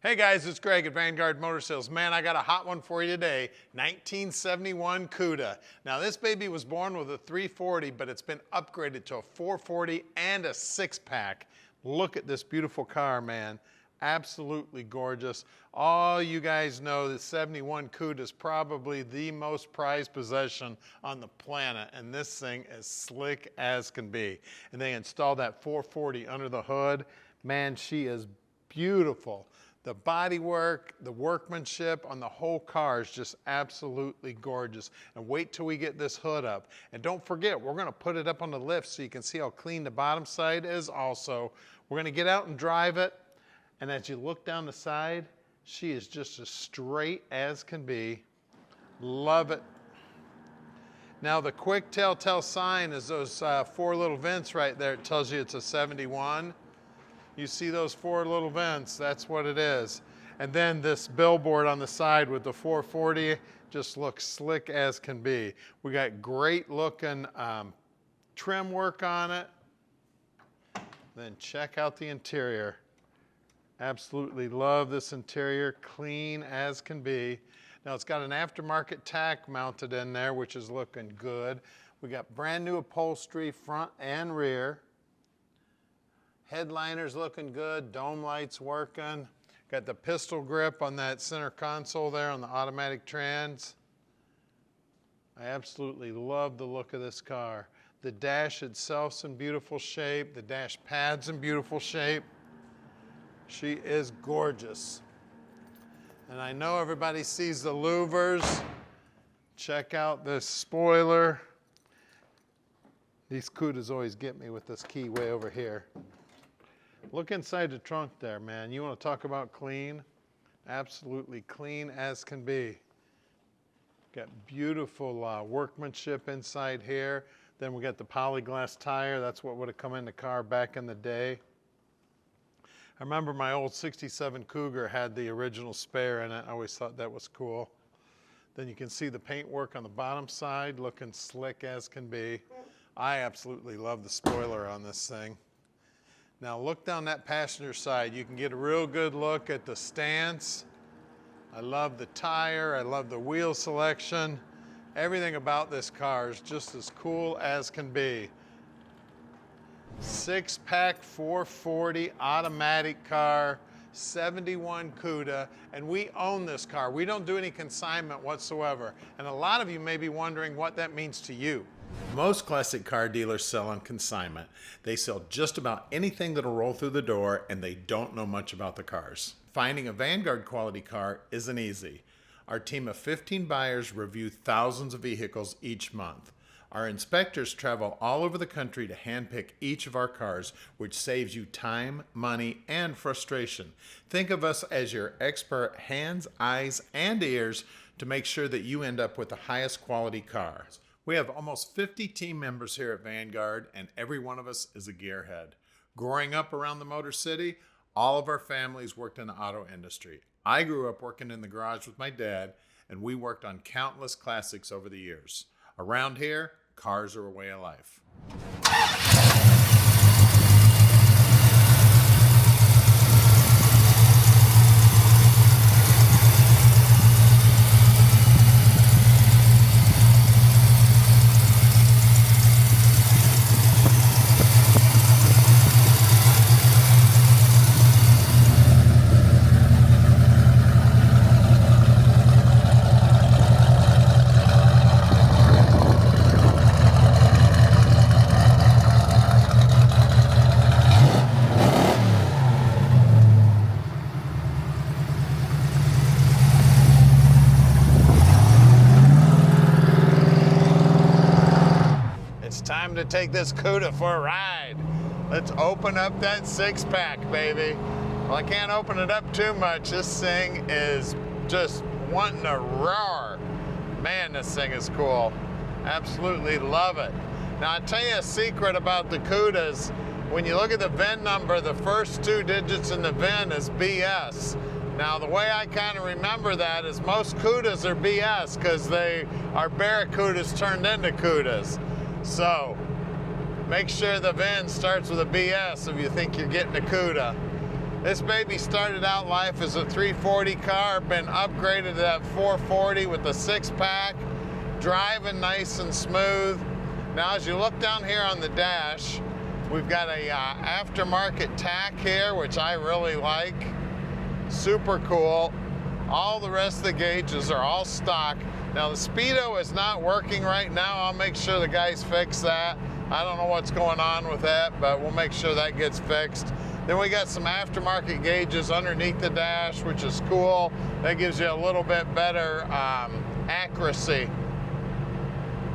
Hey guys, it's Greg at Vanguard Motor Sales. Man, I got a hot one for you today, 1971 Cuda. Now this baby was born with a 340, but it's been upgraded to a 440 and a 6-pack. Look at this beautiful car, man. Absolutely gorgeous. All you guys know that 71 Cuda is probably the most prized possession on the planet, and this thing is slick as can be. And they installed that 440 under the hood. Man, she is beautiful. The bodywork, the workmanship on the whole car is just absolutely gorgeous. And wait till we get this hood up. And don't forget, we're gonna put it up on the lift so you can see how clean the bottom side is also. We're gonna get out and drive it. And as you look down the side, she is just as straight as can be. Love it. Now the quick telltale sign is those 4 little vents right there. It tells you it's a 71. You see those 4 little vents, that's what it is. And then this billboard on the side with the 440 just looks slick as can be. We got great looking trim work on it. Then check out the interior. Absolutely love this interior, clean as can be. Now it's got an aftermarket tack mounted in there, which is looking good. We got brand new upholstery front and rear. Headliner's looking good, dome lights working. Got the pistol grip on that center console there on the automatic trans. I absolutely love the look of this car. The dash itself's in beautiful shape. The dash pad's in beautiful shape. She is gorgeous. And I know everybody sees the louvers. Check out this spoiler. These Cudas always get me with this key way over here. Look inside the trunk there, man. You want to talk about clean? Absolutely clean as can be. Got beautiful workmanship inside here. Then we got the polyglass tire. That's what would have come in the car back in the day. I remember my old 67 Cougar had the original spare in it. I always thought that was cool. Then you can see the paint work on the bottom side looking slick as can be. I absolutely love the spoiler on this thing. Now look down that passenger side. You can get a real good look at the stance. I love the tire. I love the wheel selection. Everything about this car is just as cool as can be. 6-pack 440 automatic car, 71 Cuda, and we own this car. We don't do any consignment whatsoever. And a lot of you may be wondering what that means to you. Most classic car dealers sell on consignment. They sell just about anything that'll roll through the door, and they don't know much about the cars. Finding a Vanguard quality car isn't easy. Our team of 15 buyers review thousands of vehicles each month. Our inspectors travel all over the country to handpick each of our cars, which saves you time, money, and frustration. Think of us as your expert hands, eyes, and ears to make sure that you end up with the highest quality car. We have almost 50 team members here at Vanguard, and every one of us is a gearhead. Growing up around the Motor City, all of our families worked in the auto industry. I grew up working in the garage with my dad, and we worked on countless classics over the years. Around here, cars are a way of life. Time to take this Cuda for a ride. Let's open up that 6-pack, baby. Well, I can't open it up too much. This thing is just wanting to roar. Man, this thing is cool. Absolutely love it. Now, I'll tell you a secret about the Cudas. When you look at the VIN number, the first 2 digits in the VIN is BS. Now, the way I kind of remember that is most Cudas are BS because they are Barracudas turned into Cudas. So, make sure the VIN starts with a BS if you think you're getting a Cuda. This baby started out life as a 340 car, been upgraded to that 440 with the 6-pack, driving nice and smooth. Now as you look down here on the dash, we've got a aftermarket tack here, which I really like. Super cool. All the rest of the gauges are all stock. Now the speedo is not working right now. I'll make sure the guys fix that. I don't know what's going on with that, but we'll make sure that gets fixed. Then we got some aftermarket gauges underneath the dash, which is cool. That gives you a little bit better accuracy.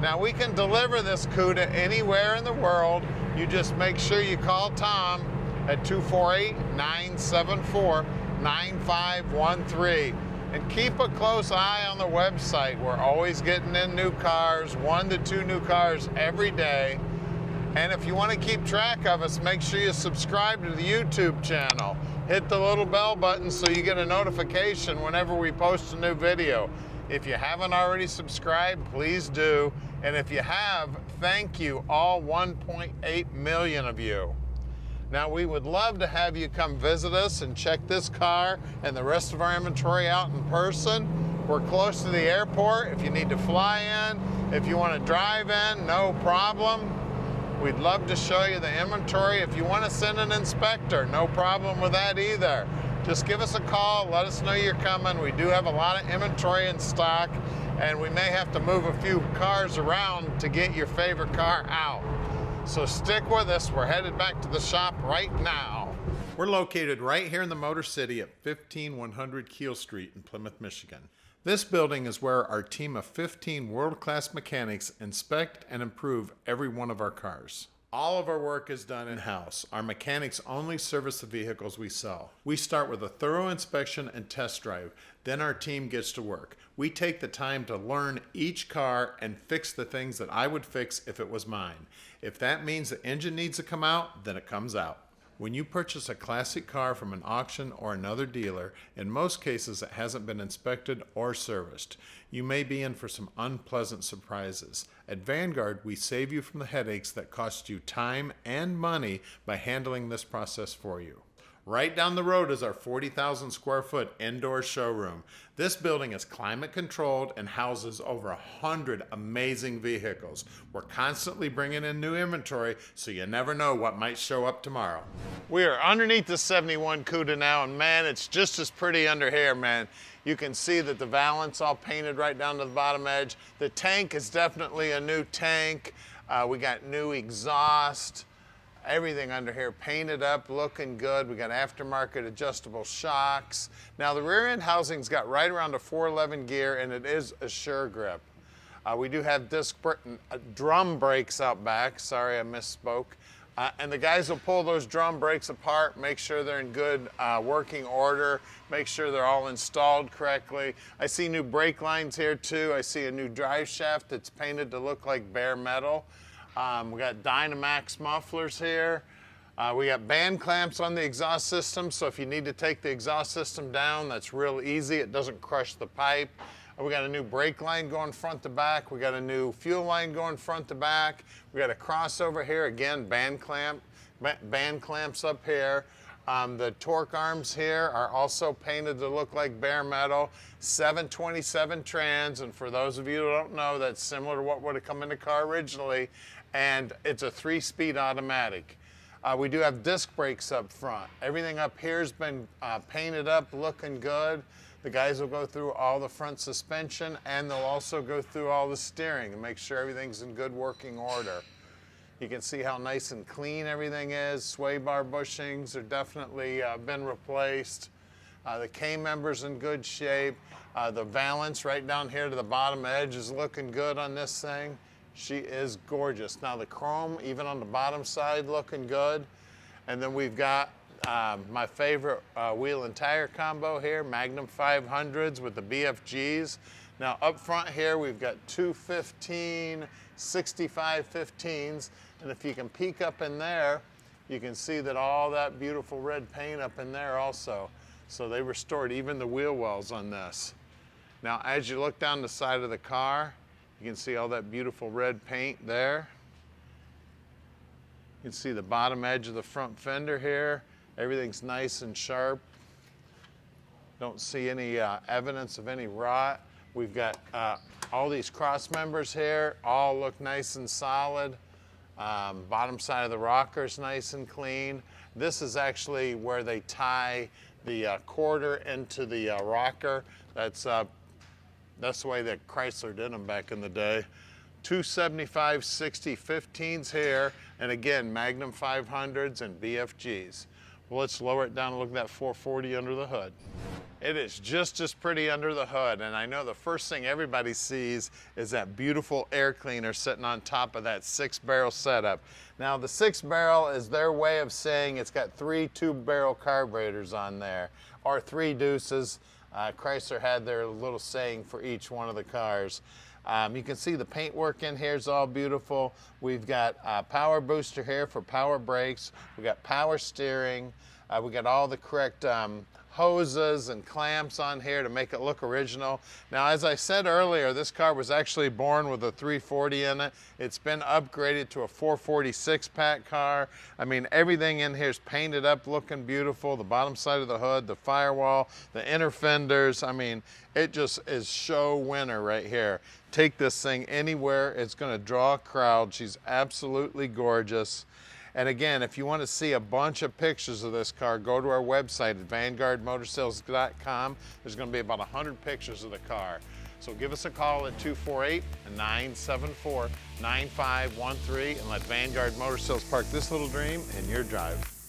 Now we can deliver this Cuda anywhere in the world. You just make sure you call Tom at 248-974-9513. And keep a close eye on the website. We're always getting in new cars, 1 to 2 new cars every day. And if you want to keep track of us, make sure you subscribe to the YouTube channel. Hit the little bell button so you get a notification whenever we post a new video. If you haven't already subscribed, please do. And if you have, thank you, all 1.8 million of you. Now, we would love to have you come visit us and check this car and the rest of our inventory out in person. We're close to the airport. If you need to fly in, if you want to drive in, no problem. We'd love to show you the inventory. If you want to send an inspector, no problem with that either. Just give us a call, let us know you're coming. We do have a lot of inventory in stock, and we may have to move a few cars around to get your favorite car out. So stick with us. We're headed back to the shop right now. We're located right here in the Motor City at 15100 Keel Street in Plymouth, Michigan. This building is where our team of 15 world-class mechanics inspect and improve every one of our cars. All of our work is done in-house. Our mechanics only service the vehicles we sell. We start with a thorough inspection and test drive. Then our team gets to work. We take the time to learn each car and fix the things that I would fix if it was mine. If that means the engine needs to come out, then it comes out. When you purchase a classic car from an auction or another dealer, in most cases it hasn't been inspected or serviced. You may be in for some unpleasant surprises. At Vanguard, we save you from the headaches that cost you time and money by handling this process for you. Right down the road is our 40,000 square foot indoor showroom. This building is climate controlled and houses over 100 amazing vehicles. We're constantly bringing in new inventory, so you never know what might show up tomorrow. We are underneath the 71 Cuda now, and man, it's just as pretty under here, man. You can see that the valance all painted right down to the bottom edge. The tank is definitely a new tank. We got new exhaust. Everything under here painted up, looking good. We got aftermarket adjustable shocks. Now the rear end housing's got right around a 411 gear, and it is a sure grip. We do have drum brakes out back. Sorry, I misspoke. And the guys will pull those drum brakes apart, make sure they're in good working order, make sure they're all installed correctly. I see new brake lines here too. I see a new drive shaft that's painted to look like bare metal. We got Dynamax mufflers here. We got band clamps on the exhaust system, so if you need to take the exhaust system down, that's real easy. It doesn't crush the pipe. We got a new brake line going front to back. We got a new fuel line going front to back. We got a crossover here, again, band clamps up here. The torque arms here are also painted to look like bare metal. 727 trans, and for those of you who don't know, that's similar to what would have come in the car originally, and it's a 3-speed automatic. We do have disc brakes up front. Everything up here has been painted up, looking good. The guys will go through all the front suspension, and they'll also go through all the steering and make sure everything's in good working order. You can see how nice and clean everything is. Sway bar bushings are definitely been replaced. The K-member's in good shape. The valance right down here to the bottom edge is looking good on this thing. She is gorgeous. Now the chrome, even on the bottom side, looking good. And then we've got my favorite wheel and tire combo here, Magnum 500s with the BFGs. Now up front here, we've got two 65 15s. And if you can peek up in there, you can see that all that beautiful red paint up in there also. So they restored even the wheel wells on this. Now as you look down the side of the car, you can see all that beautiful red paint there. You can see the bottom edge of the front fender here. Everything's nice and sharp. Don't see any evidence of any rot. We've got all these cross members here, all look nice and solid. Bottom side of the rocker's nice and clean. This is actually where they tie the quarter into the rocker. That's the way that Chrysler did them back in the day. 275 60 15s here, and again, Magnum 500s and BFGs. Well, let's lower it down and look at that 440 under the hood. It is just as pretty under the hood, and I know the first thing everybody sees is that beautiful air cleaner sitting on top of that 6-barrel setup. Now, the 6-barrel is their way of saying it's got 3 2-barrel carburetors on there, or 3 deuces. Chrysler had their little saying for each one of the cars. You can see the paintwork in here is all beautiful. We've got a power booster here for power brakes. We've got power steering. We got all the correct hoses and clamps on here to make it look original. Now, as I said earlier, this car was actually born with a 340 in it. It's been upgraded to a 446 pack car. I mean, everything in here is painted up, looking beautiful. The bottom side of the hood, the firewall, the inner fenders. I mean, it just is show winner right here. Take this thing anywhere, it's gonna draw a crowd. She's absolutely gorgeous. And again, if you want to see a bunch of pictures of this car, go to our website at vanguardmotorsales.com. There's going to be about 100 pictures of the car. So give us a call at 248-974-9513 and let Vanguard Motor Sales park this little dream in your drive.